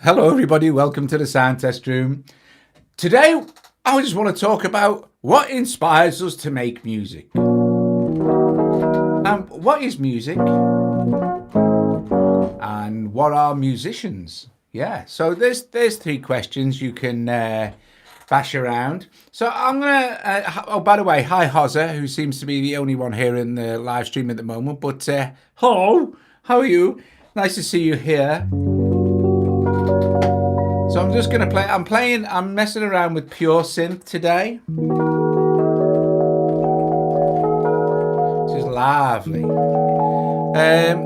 Hello everybody, welcome to the sound test room. Today I just want to talk about what inspires us to make music. What is music? And what are musicians? Yeah, so there's three questions you can bash around. So I'm gonna, oh by the way, hi Hozza, who seems to be the only one here in the live stream at the moment, but hello, how are you? Nice to see you here. So I'm just going to play, I'm messing around with pure synth today. This is lovely.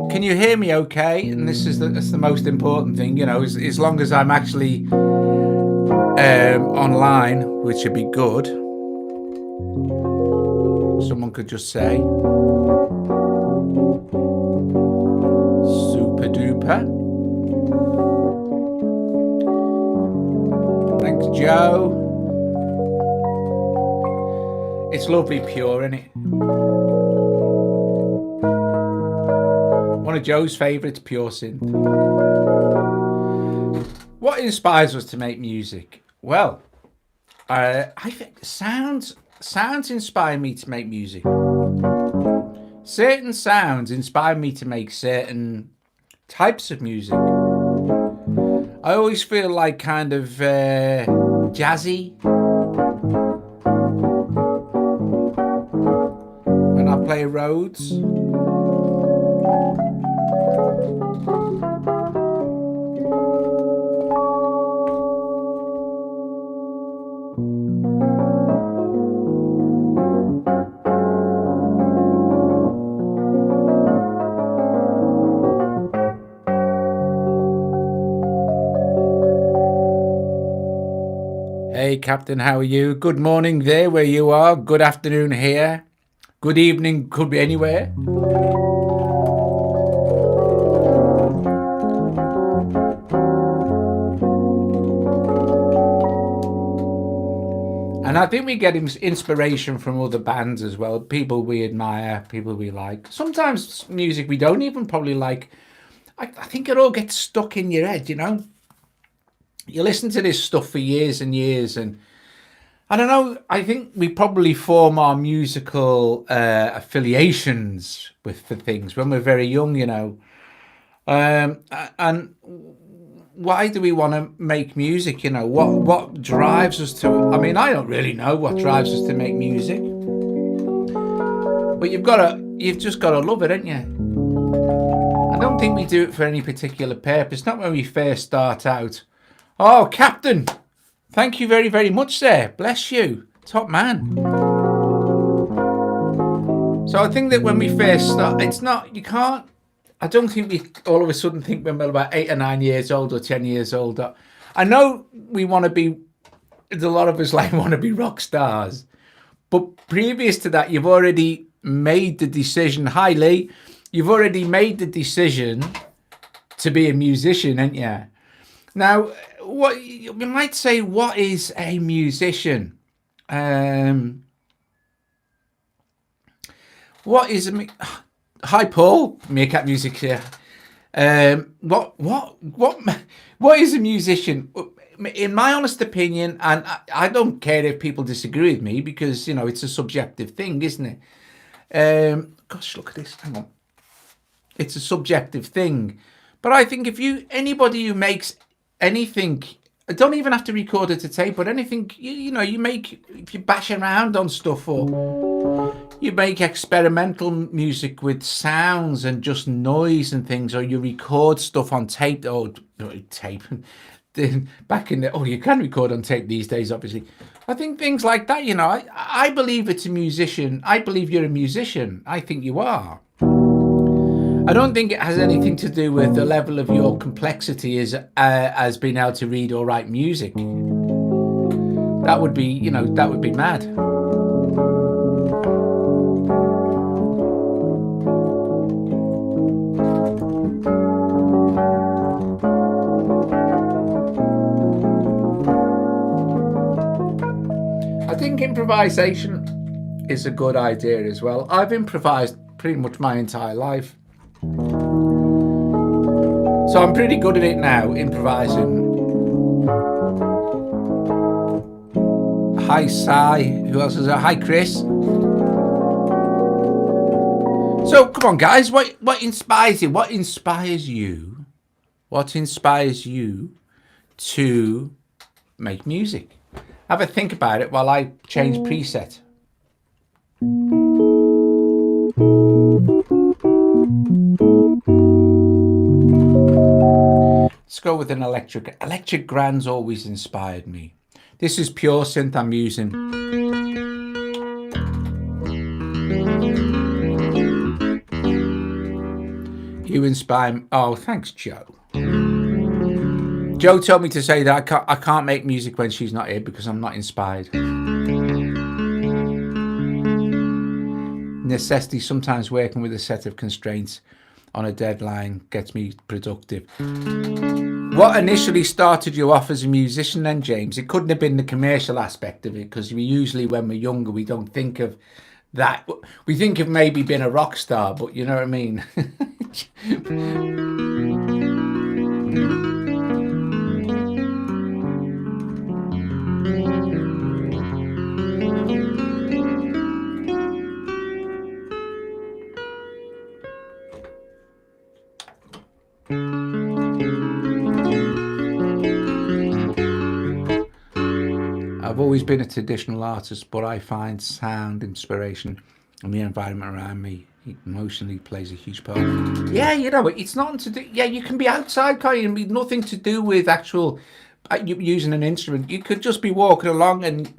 Can you hear me okay? And that's the most important thing, you know, as long as I'm actually online, which should be good. Someone could just say. Super duper. Thanks, Joe. It's lovely pure, isn't it? One of Joe's favourites, pure synth. What inspires us to make music? Well, I think sounds inspire me to make music. Certain sounds inspire me to make certain types of music. I always feel like kind of jazzy when I play Rhodes. Hey Captain, how are you? Good morning there where you are. Good afternoon here. Good evening, could be anywhere. And I think we get inspiration from other bands as well. People we admire, people we like. Sometimes music we don't even probably like. I think it all gets stuck in your head, you know? You listen to this stuff for years and years, and I don't know, I think we probably form our musical affiliations for things when we're very young, you know. And why do we want to make music, you know? What drives us to, I mean, I don't really know what drives us to make music. But you've just got to love it, ain't you? I don't think we do it for any particular purpose, not when we first start out. Oh, Captain, thank you very, very much, sir. Bless you. Top man. So I think that when we first start, I don't think we all of a sudden think when we're about 8 or 9 years old or 10 years old. I know we want to be, a lot of us want to be rock stars. But previous to that, you've already made the decision. Hi, Lee. You've already made the decision to be a musician, ain't you? Now, what we might say, what is a musician? What is a Hi, Paul. Meerkat Music here. What is a musician? In my honest opinion, and I don't care if people disagree with me because you know it's a subjective thing, isn't it? Gosh, look at this. Hang on. It's a subjective thing, but I think anybody who makes anything, I don't even have to record it to tape, but anything, you know, if you bash around on stuff or you make experimental music with sounds and just noise and things, or you record stuff on tape, back in the, you can record on tape these days, obviously. I think things like that, you know, I believe it's a musician. I believe you're a musician. I think you are. I don't think it has anything to do with the level of your complexity as being able to read or write music. That would be, you know, that would be mad. I think improvisation is a good idea as well. I've improvised pretty much my entire life. So I'm pretty good at it now, improvising. Hi, Sai. Who else is there? Hi, Chris. So, come on, guys. What inspires you? What inspires you? What inspires you to make music? Have a think about it while I change preset. Let's go with an electric. Electric Grand's always inspired me. This is pure synth I'm using. You inspire me. Oh, thanks, Joe. Joe told me to say that I can't make music when she's not here because I'm not inspired. Necessity, sometimes working with a set of constraints on a deadline gets me productive. What initially started you off as a musician then, James? It couldn't have been the commercial aspect of it, because we usually, when we're younger, we don't think of that. We think of maybe being a rock star, but you know what I mean? I've always been a traditional artist, but I find sound inspiration and the environment around me emotionally plays a huge part. Yeah, you know, it's nothing to do. Yeah, you can be outside, Colin, and nothing to do with actual using an instrument. You could just be walking along and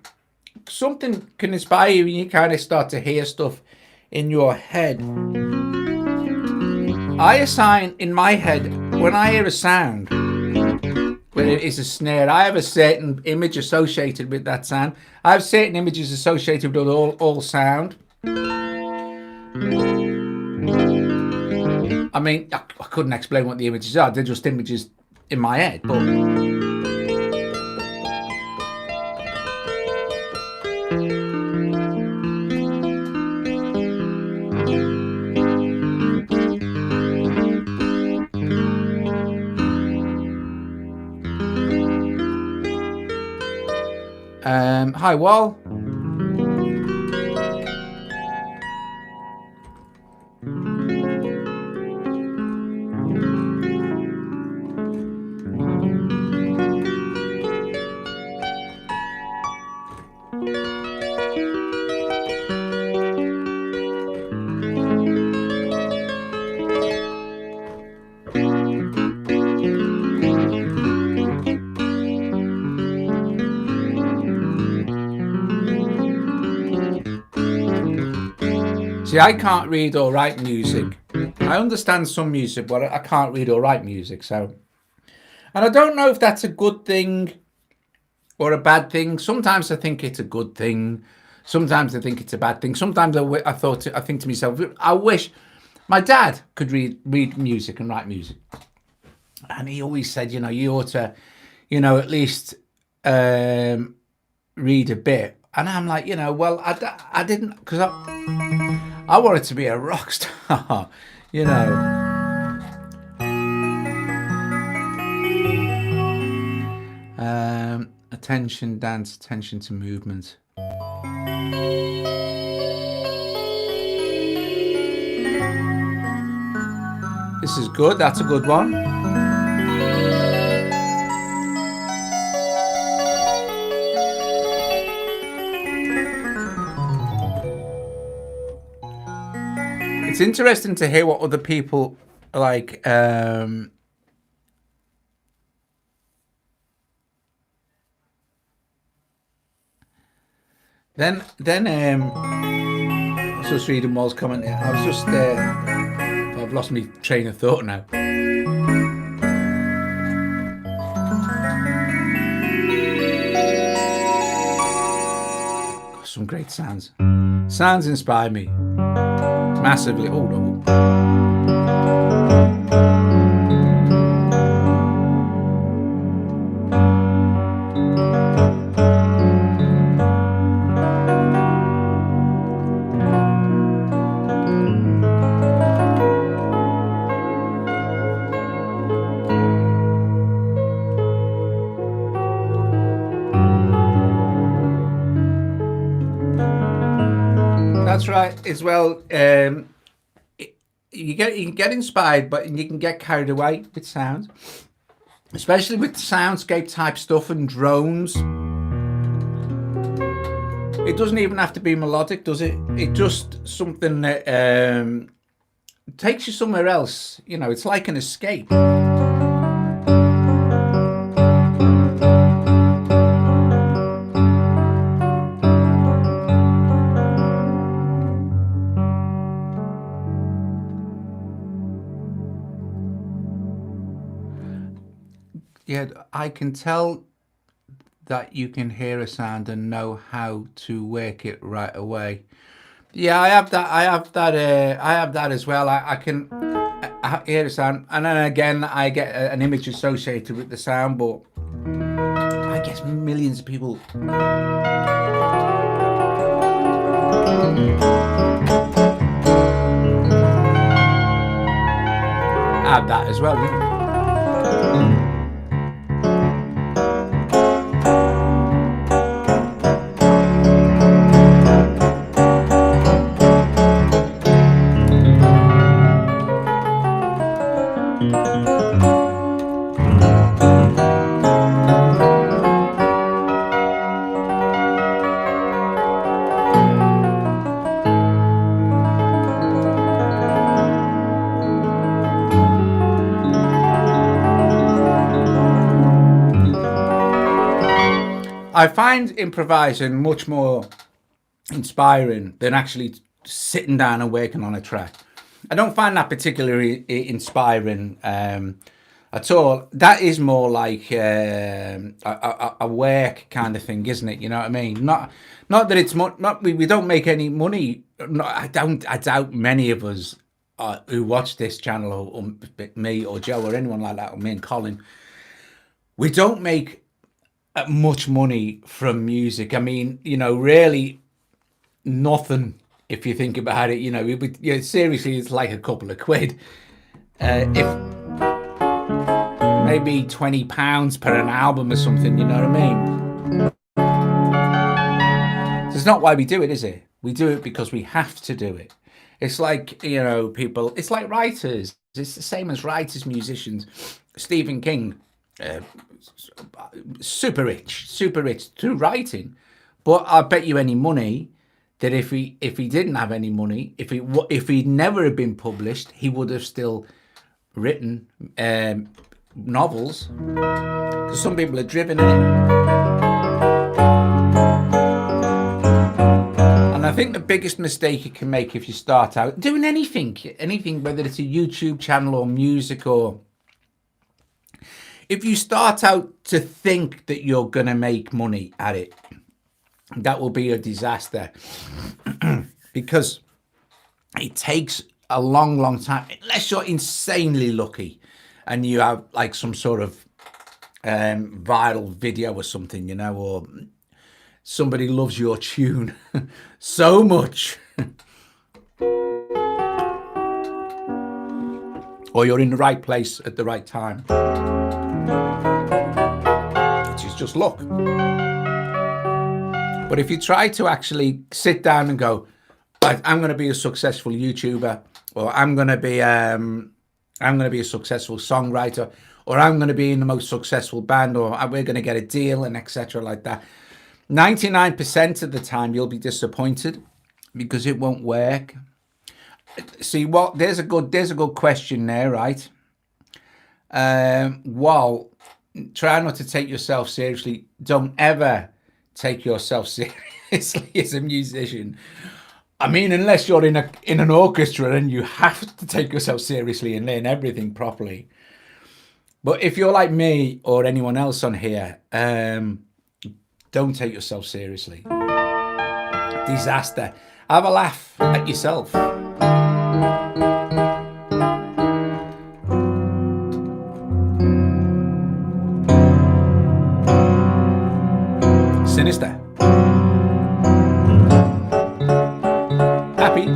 something can inspire you, and you kind of start to hear stuff in your head. I assign in my head, when I hear a sound, when it is a snare, I have a certain image associated with that sound. I have certain images associated with all sound. I mean, I couldn't explain what the images are. They're just images in my head. But hi, Wall. See, I can't read or write music. I understand some music, but I can't read or write music. So, and I don't know if that's a good thing or a bad thing. Sometimes I think it's a good thing. Sometimes I think it's a bad thing. Sometimes I think to myself, I wish my dad could read music and write music. And he always said, you know, you ought to, you know, at least read a bit. And I'm like, you know, well, I didn't, because I wanted to be a rock star, you know. Attention, dance, attention to movement. This is good. That's a good one. It's interesting to hear what other people like. Then I was just reading Wall's comment. I was just I've lost my train of thought now. Some great sounds. Sounds inspire me massively. Oh no. That's right. As well, you can get inspired, but you can get carried away with sound, especially with soundscape type stuff and drones. It doesn't even have to be melodic, does it? It's just something that takes you somewhere else. You know, it's like an escape. Yeah, I can tell that you can hear a sound and know how to work it right away. Yeah, I have that. I have that. I have that as well. I can hear a sound, and then again, I get an image associated with the sound. But I guess millions of people. Have that as well. I find improvising much more inspiring than actually sitting down and working on a track. I don't find that particularly inspiring at all. That is more like a work kind of thing, isn't it? You know what I mean? Not that it's not we don't make any money. I doubt many of us who watch this channel, or me or Joe or anyone like that, or me and Colin, we don't make much money from music. I mean, you know, really nothing if you think about it. You know, seriously, it's like a couple of quid. If maybe £20 per an album or something, you know what I mean? So it's not why we do it, is it? We do it because we have to do it. It's like, you know, people, it's like writers. It's the same as writers, musicians. Stephen King, super rich through writing, but I bet you any money that if he didn't have any money, if he'd never have been published, he would have still written novels, because some people are driven in it. And I think the biggest mistake you can make if you start out doing anything, whether it's a YouTube channel or music, or if you start out to think that you're going to make money at it, that will be a disaster. Because it takes a long time, unless you're insanely lucky and you have like some sort of viral video or something, you know, or somebody loves your tune so much, or you're in the right place at the right time. It's just luck. But if you try to actually sit down and go, I'm going to be a successful YouTuber, or I'm going to be a successful songwriter, or I'm going to be in the most successful band, or we're going to get a deal, and etc. like that, 99% of the time you'll be disappointed because it won't work. See, what? There's a good question there, right? Well, try not to take yourself seriously. Don't ever take yourself seriously as a musician. I mean, unless you're in an orchestra and you have to take yourself seriously and learn everything properly. But if you're like me or anyone else on here, don't take yourself seriously. Disaster. Have a laugh at yourself. Sinister. Happy.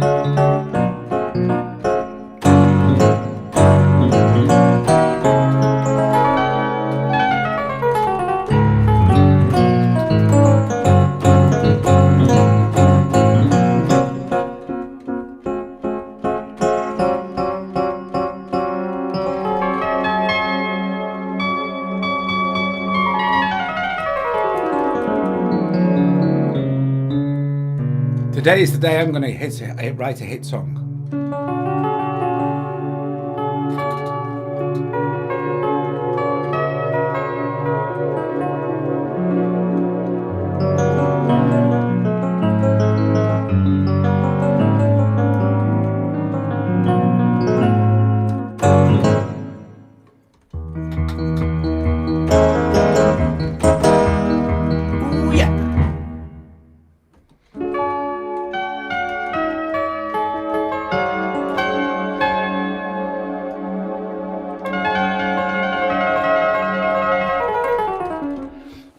Today is the day I'm going to write a hit song.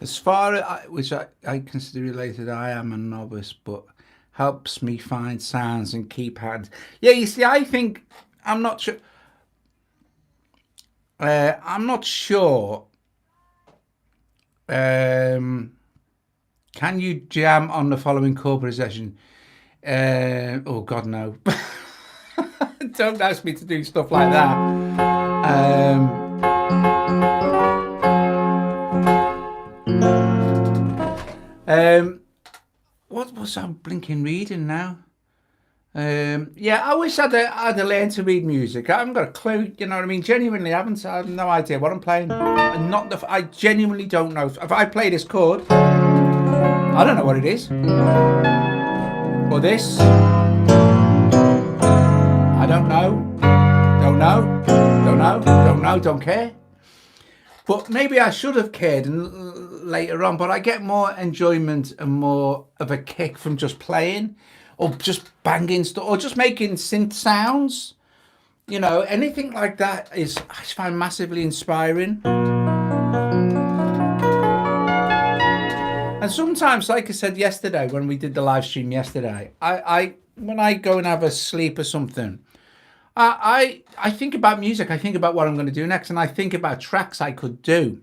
As far as which I consider related, I am a novice, but helps me find sounds and keep hands. Yeah, you see, I think I'm not sure. I'm not sure. Can you jam on the following chord progression? Oh God, no! Don't ask me to do stuff like that. What was I blinking reading now? Yeah, I wish I'd learned to read music. I haven't got a clue, you know what I mean? Genuinely, I have no idea what I'm playing. I genuinely don't know. If I play this chord, I don't know what it is. Or this. I don't know. Don't care. But maybe I should have cared later on, but I get more enjoyment and more of a kick from just playing or just banging stuff or just making synth sounds. You know, anything like that I find massively inspiring. And sometimes, like I said yesterday, when we did the live stream yesterday, when I go and have a sleep or something, I think about music. I think about what I'm going to do next, and I think about tracks I could do.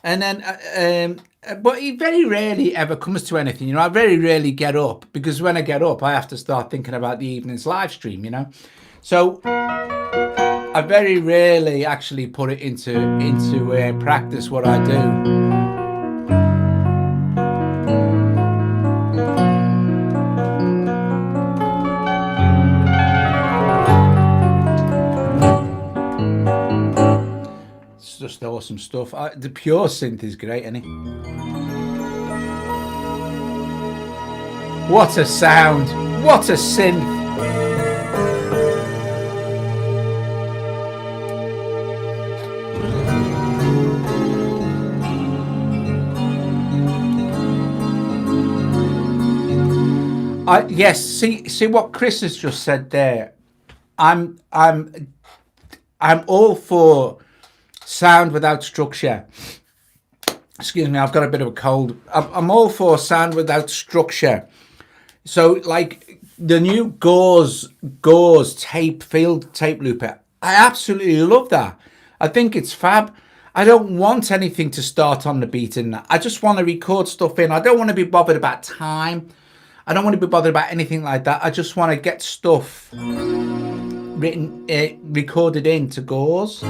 And then, but it very rarely ever comes to anything. You know, I very rarely get up because when I get up, I have to start thinking about the evening's live stream. You know, so I very rarely actually put it into practice what I do. Just awesome stuff. The pure synth is great, isn't it? What a sound! What a synth! Yes. See what Chris has just said there. I'm all for sound without structure. Excuse me, I've got a bit of a cold. I'm all for sound without structure. So like the new Gauze field tape looper, I absolutely love that. I think it's fab. I don't want anything to start on the beat in that. I just want to record stuff in. I don't want to be bothered about time. I don't want to be bothered about anything like that. I just want to get stuff recorded into Gauze.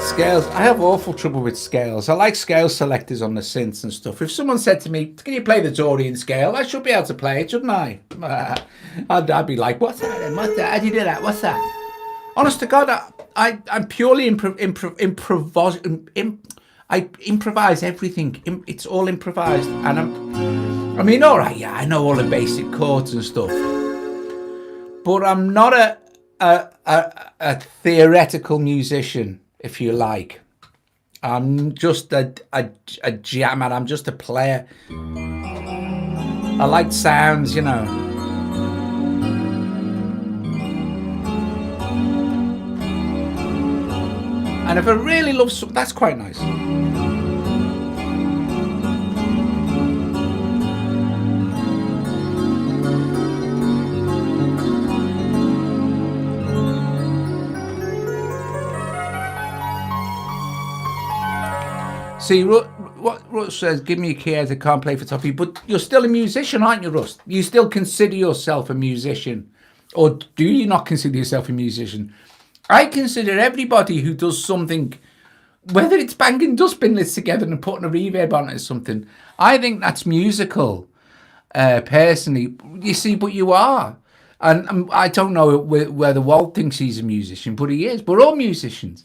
Scales. I have awful trouble with scales. I like scale selectors on the synths and stuff. If someone said to me, can you play the Dorian scale? I should be able to play it, shouldn't I? I'd be like, what's that then? What's that? How do you do that? What's that? Honest to God, I'm purely I improvise everything. It's all improvised. And all right, yeah, I know all the basic chords and stuff. But I'm not a theoretical musician, if you like. I'm just a jammer. I'm just a player. I like sounds, you know. And if I really love something, that's quite nice. See, what Russ says, give me a key as I can't play for Toffee, but you're still a musician, aren't you, Russ? You still consider yourself a musician? Or do you not consider yourself a musician? I consider everybody who does something, whether it's banging dustbin lids together and putting a reverb on it or something, I think that's musical, personally. You see, but you are. And I don't know whether Walt thinks he's a musician, but he is. We're all musicians.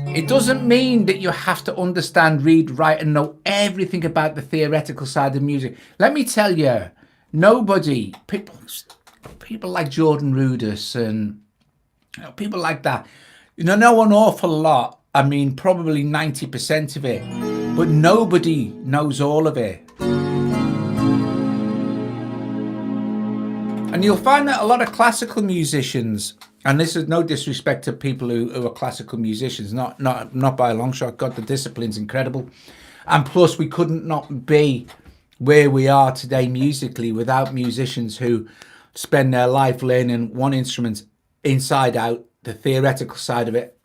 It doesn't mean that you have to understand, read, write, and know everything about the theoretical side of music. Let me tell you, nobody, people like Jordan Rudess and people like that, know an awful lot. I mean, probably 90% of it, but nobody knows all of it. And you'll find that a lot of classical musicians, and this is no disrespect to people who are classical musicians, not by a long shot. God, the discipline's incredible. And plus, we couldn't not be where we are today musically without musicians who spend their life learning one instrument inside out, the theoretical side of it,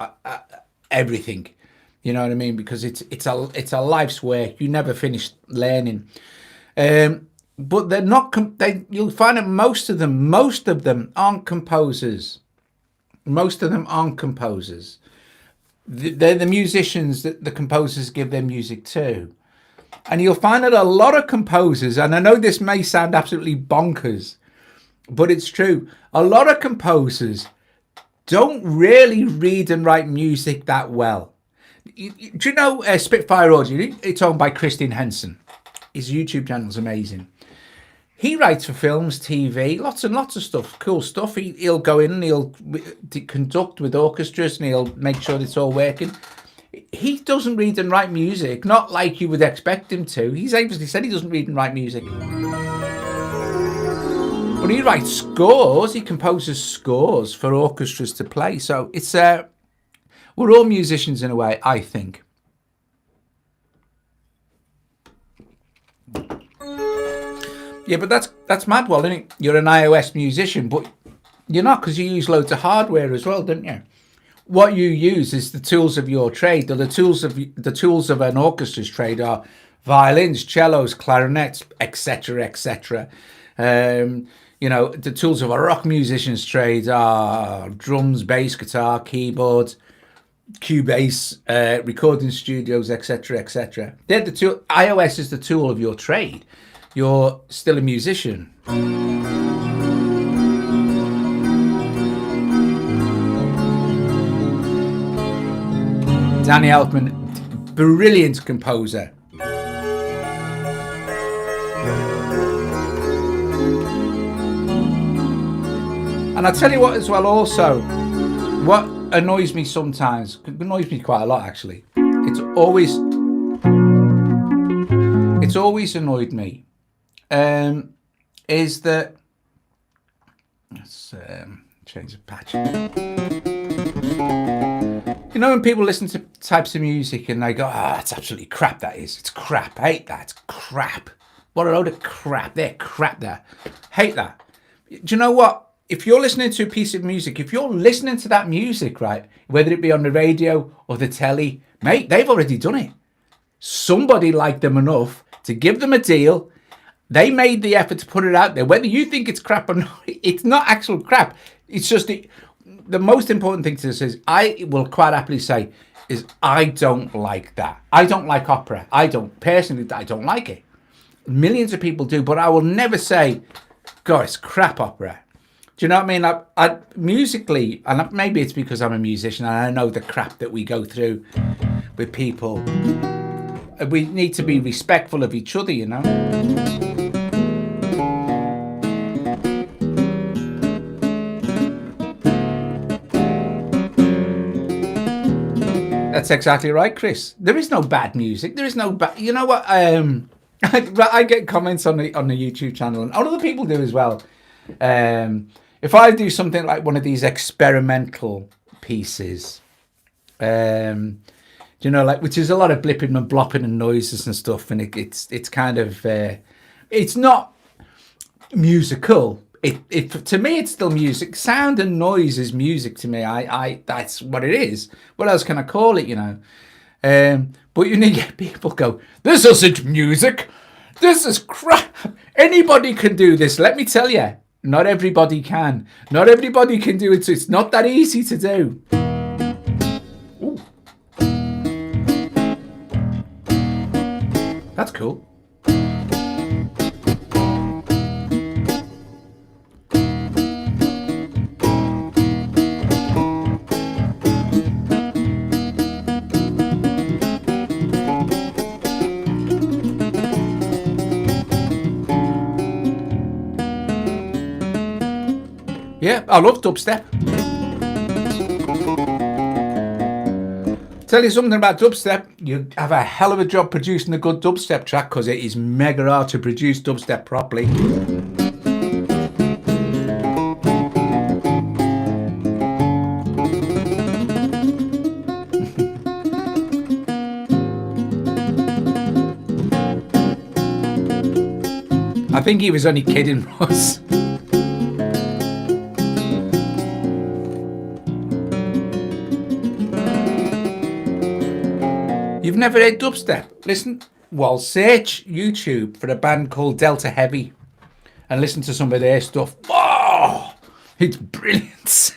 everything. You know what I mean? Because it's a life's work. You never finish learning. But they're not. You'll find that most of them aren't composers. Most of them aren't composers. They're the musicians that the composers give their music to. And you'll find that a lot of composers, and I know this may sound absolutely bonkers, but it's true. A lot of composers don't really read and write music that well. Do you know Spitfire Audio? It's owned by Christian Henson. His YouTube channel is amazing. He writes for films, TV, lots and lots of stuff, cool stuff. He'll go in and he'll conduct with orchestras and he'll make sure it's all working. He doesn't read and write music, not like you would expect him to. He's obviously said he doesn't read and write music. But he writes scores, he composes scores for orchestras to play. So it's we're all musicians in a way, I think. Yeah, but that's mad, well, isn't it? You're an iOS musician, but you're not, because you use loads of hardware as well, don't you? What you use is the tools of your trade, or the tools of an orchestra's trade are violins, cellos, clarinets, etc., etc. The tools of a rock musician's trade are drums, bass, guitar, keyboards, Cubase, recording studios, etc., etc. They're the tool. iOS is the tool of your trade. You're still a musician. Danny Elfman, brilliant composer. And I tell you what as well also, what annoys me sometimes, annoys me quite a lot actually, it's always annoyed me, is that, let's change the patch. When people listen to types of music and they go, that's absolutely crap, that is. It's crap. I hate that. It's crap. What a load of crap. They're crap there. Hate that. Do you know what? If you're listening to a piece of music, if you're listening to that music, right, whether it be on the radio or the telly, mate, they've already done it. Somebody liked them enough to give them a deal. They made the effort to put it out there. Whether you think it's crap or not, it's not actual crap. It's just the most important thing to this is, I will quite happily say, is I don't like that. I don't like opera. I don't like it. Millions of people do, but I will never say, God, it's crap opera. Do you know what I mean? I musically, and maybe it's because I'm a musician and I know the crap that we go through with people. We need to be respectful of each other, That's exactly right, Chris. There is no bad music. There is no bad. You know what? I get comments on the YouTube channel, and other people do as well. If I do something like one of these experimental pieces, which is a lot of blipping and blopping and noises and stuff, and it's kind of it's not musical. It to me, it's still music. Sound and noise is music to me. I that's what it is. What else can I call it? But you get people go, this isn't music. This is crap. Anybody can do this. Let me tell you, not everybody can. Not everybody can do it. So it's not that easy to do. Ooh. That's cool. Yeah, I love dubstep. Tell you something about dubstep, you have a hell of a job producing a good dubstep track because it is mega hard to produce dubstep properly. I think he was only kidding us. You've never heard dubstep? Listen, well, search YouTube for a band called Delta Heavy and listen to some of their stuff. Oh, it's brilliant.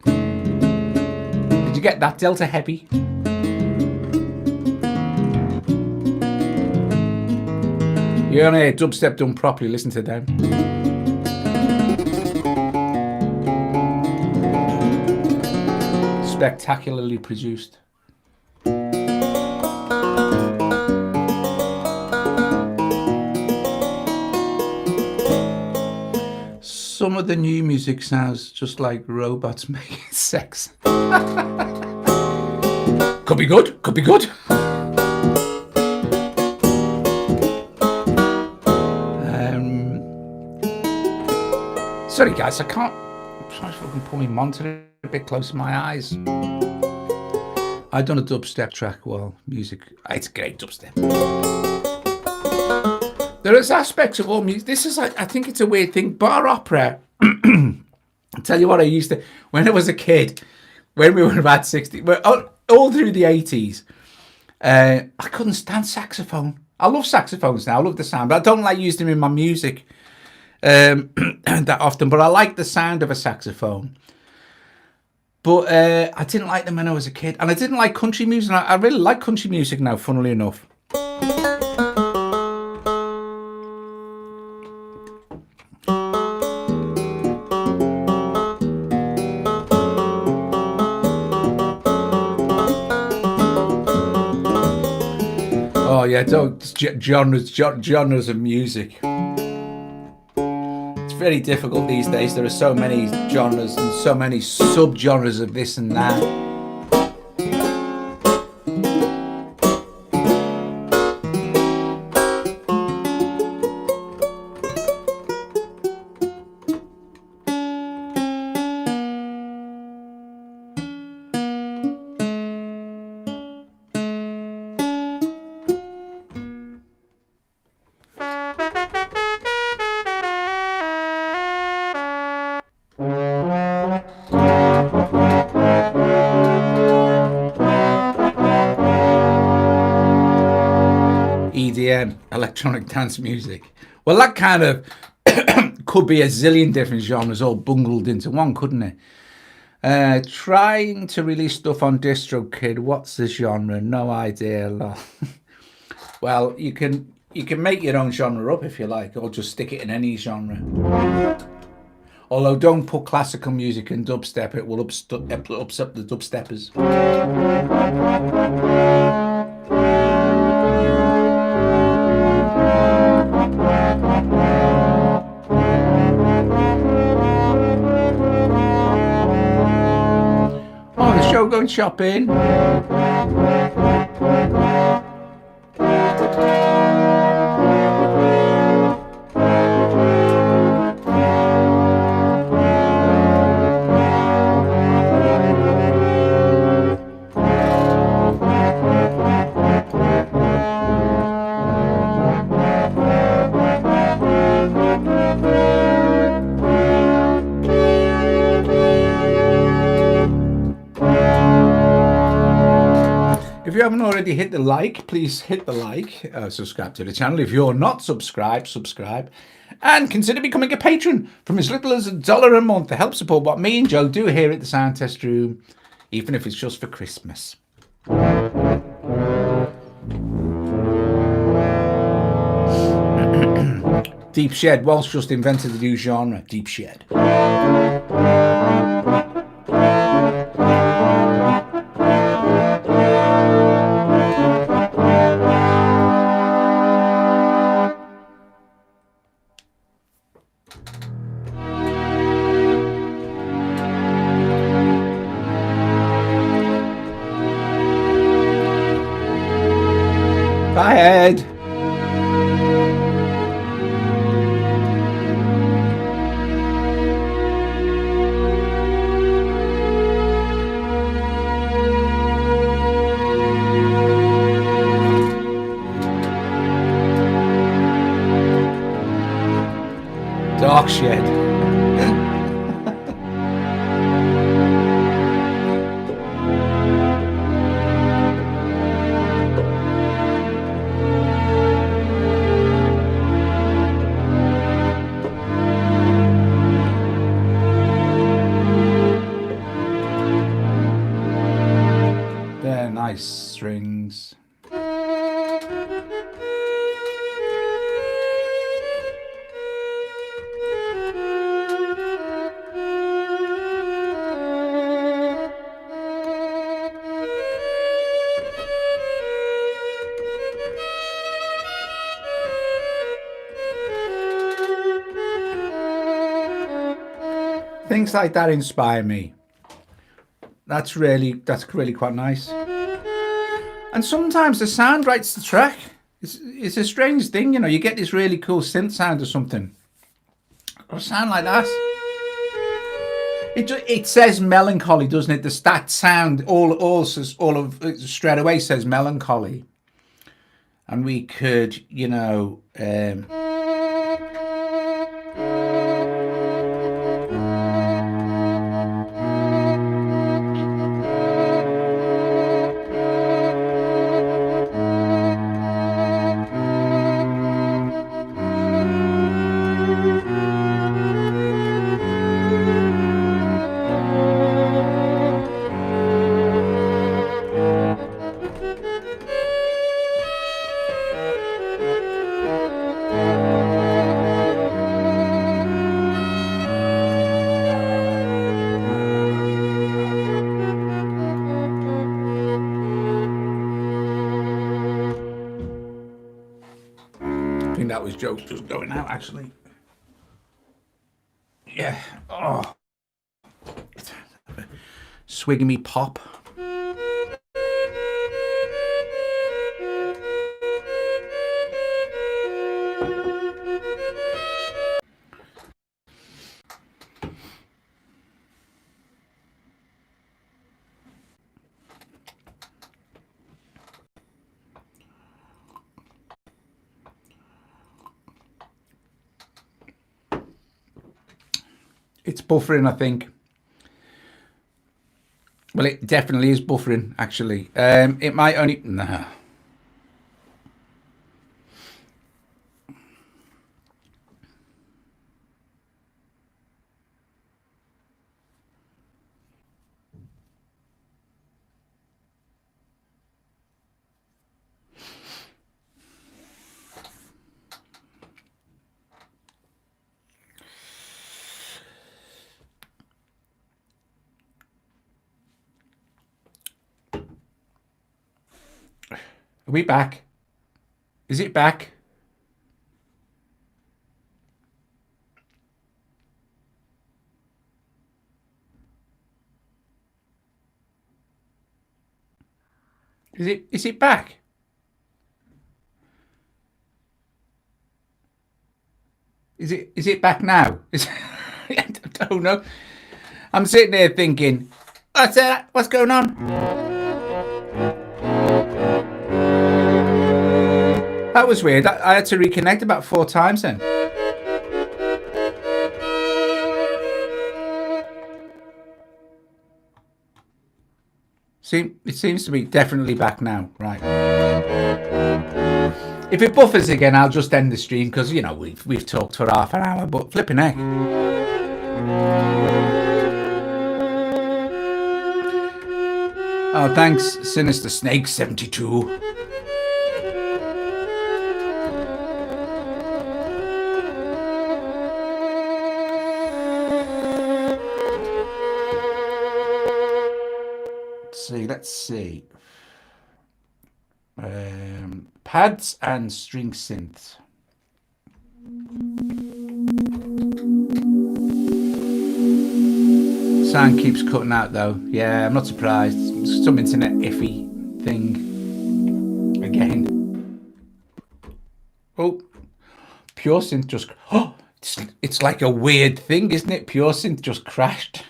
Did you get that, Delta Heavy? You only hear dubstep done properly, listen to them. Spectacularly produced. Some of the new music sounds just like robots making sex. Could be good, could be good. Sorry guys, I can't. I'm trying to fucking pull my monitor a bit close to my eyes. I've done a dubstep track, well, music, it's great dubstep. There is aspects of all music. This is, I think it's a weird thing. Bar opera. I'll tell you what I used to, when I was a kid, when we were about 60, all through the 80s, I couldn't stand saxophone. I love saxophones now. I love the sound, but I don't like using them in my music that often. But I like the sound of a saxophone. But I didn't like them when I was a kid. And I didn't like country music. I really like country music now, funnily enough. Oh yeah, genres of music. It's very difficult these days. There are so many genres and so many sub-genres of this and that. EDM, electronic dance music. Well, that kind of could be a zillion different genres all bungled into one, couldn't it? Trying to release stuff on DistroKid. What's the genre? No idea. Well, you can make your own genre up if you like, or just stick it in any genre. Although don't put classical music in dubstep, it will upset the dubsteppers. Oh, the show going shopping. If you haven't already hit the like, please hit the like. Subscribe to the channel. If you're not subscribed, subscribe. And consider becoming a patron from as little as $1 a month to help support what me and Joe do here at the Sound Test Room, even if it's just for Christmas. Deep Shed. Walsh just invented the new genre, Deep Shed. Bye, Ed. Dark Shed. They're nice strings. Things like that inspire me. That's really quite nice. And sometimes the sound writes the track. It's a strange thing, you know. You get this really cool synth sound or something, or a sound like that. It says melancholy, doesn't it? The stat sound all of it straight away says melancholy, and we could, you know. I think that was jokes just going out, actually. Yeah. Oh. Swigging me pop. It's buffering, I think. Well, it definitely is buffering, actually. It might only... Nah. Are we back? Is it back? Is it back? Is it back now? I don't know. I'm sitting there thinking, what's that? What's going on? That was weird. I had to reconnect about 4 times then. See, it seems to be definitely back now. Right. If it buffers again, I'll just end the stream because, you know, we've talked for half an hour, but flipping heck. Oh, thanks, Sinister Snake 72. Let's see. Pads and string synths. Sound keeps cutting out though. Yeah, I'm not surprised. Some internet iffy thing again. Oh, Pure Synth just. Oh, it's like a weird thing, isn't it? Pure Synth just crashed.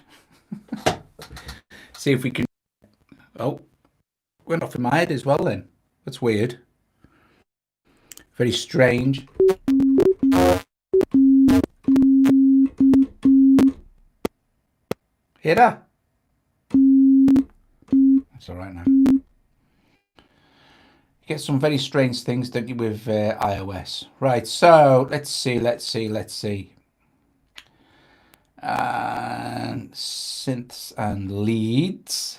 See if we can. Oh, went off in my head as well then. That's weird. Very strange. Hear that? That's all right now. You get some very strange things, don't you, with iOS. Right, so let's see. And synths and leads.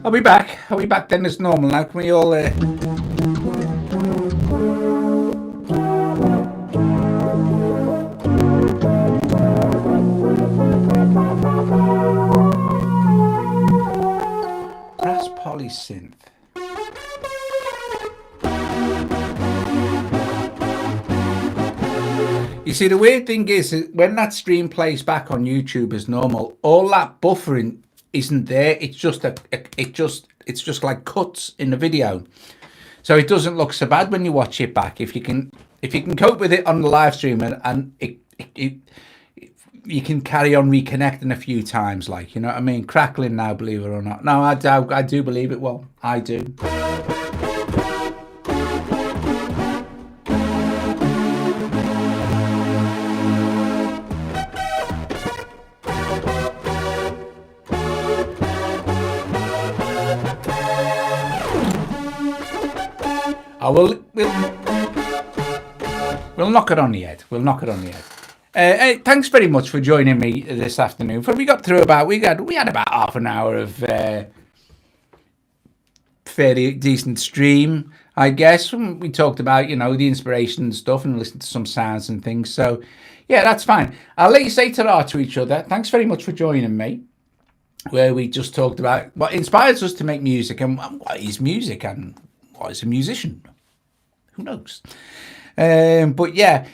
I'll be back. I'll be back then as normal now. Can we all brass polysynth. You see, the weird thing is when that stream plays back on YouTube as normal, all that buffering isn't there. It's just it's just like cuts in the video, so it doesn't look so bad when you watch it back. If you can cope with it on the live stream and you can carry on reconnecting a few times, like, you know what I mean, crackling now, believe it or not. No, I do believe it. Well, I do. We'll knock it on the head. We'll knock it on the head. Hey, thanks very much for joining me this afternoon. We got through we had about half an hour of fairly decent stream, I guess. We talked about, you know, the inspiration and stuff, and listened to some sounds and things. So yeah, that's fine. I'll let you say ta-ra to each other. Thanks very much for joining me, where we just talked about what inspires us to make music and what is music and what is a musician. Who knows? But yeah,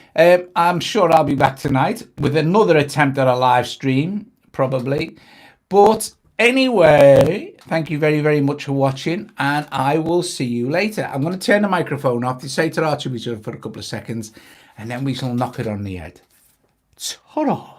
I'm sure I'll be back tonight with another attempt at a live stream, probably. But anyway, thank you very, very much for watching, and I will see you later. I'm going to turn the microphone off to say ta-ra to each other for a couple of seconds, and then we shall knock it on the head. Ta-ra.